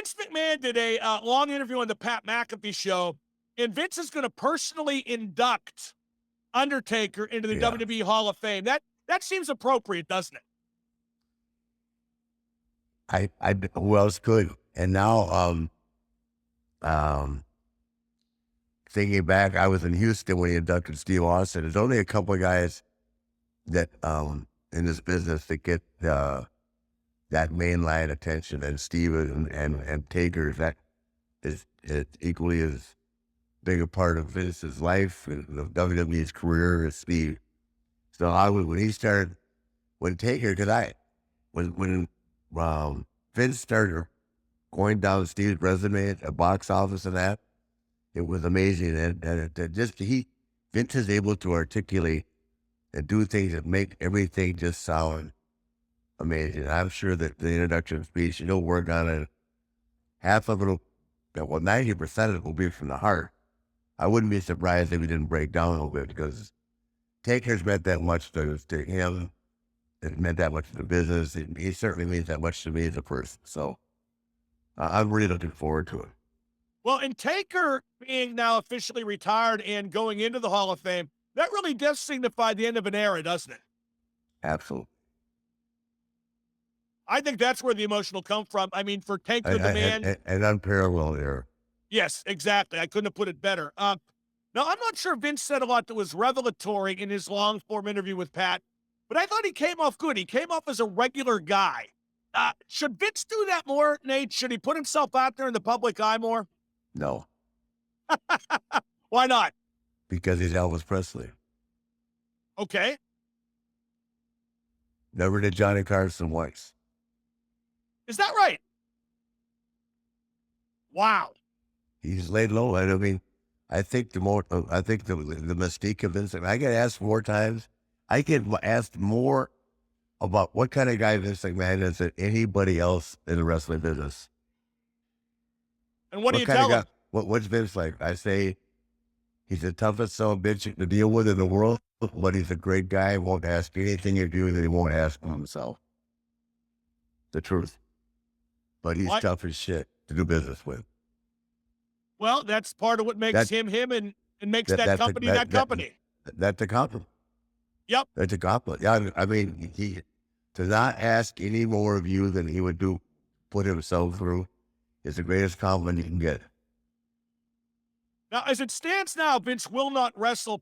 Vince McMahon did a long interview on the Pat McAfee show, and Vince is going to personally induct Undertaker into the Yeah. WWE Hall of Fame. That seems appropriate, doesn't it? Who else could? And now, um, thinking back, I was in Houston when he inducted Steve Austin. There's only a couple of guys that, in this business that get, that mainline attention, and Steve and Taker, that is equally as big a part of Vince's life and the WWE's career as Steve. So when Taker, because when Vince started going down Steve's resume at box office and that, it was amazing. And Vince is able to articulate and do things that make everything just sound amazing. I'm sure that the introduction speech, he'll work on it. Half of it, 90% of it will be from the heart. I wouldn't be surprised if he didn't break down a little bit, because Taker's meant that much to him. It meant that much to the business. He certainly means that much to me as a person. So I'm really looking forward to it. Well, and Taker being now officially retired and going into the Hall of Fame, that really does signify the end of an era, doesn't it? Absolutely. I think that's where the emotion will come from. I mean, for Taker, the man. An unparalleled era. Yes, exactly. I couldn't have put it better. Now, I'm not sure Vince said a lot that was revelatory in his long-form interview with Pat, but I thought he came off good. He came off as a regular guy. Should Vince do that more, Nate? Should he put himself out there in the public eye more? No. Why not? Because he's Elvis Presley. Okay. Never did Johnny Carson once. Is that right? Wow. He's laid low. I mean, I think the mystique of Vince, I get asked more times. I get asked more about what kind of guy Vince McMahon is than anybody else in the wrestling business. And what do you tell him? What's Vince like? I say he's the toughest son of a bitch to deal with in the world, but he's a great guy. Won't ask anything you do that he won't ask himself. The truth. But he's tough as shit to do business with. Well, that's part of what makes him and makes that company that company. That's a compliment. Yep. That's a compliment. Yeah, I mean, to not ask any more of you than he would put himself through, is the greatest compliment you can get. Now, as it stands now, Vince will not wrestle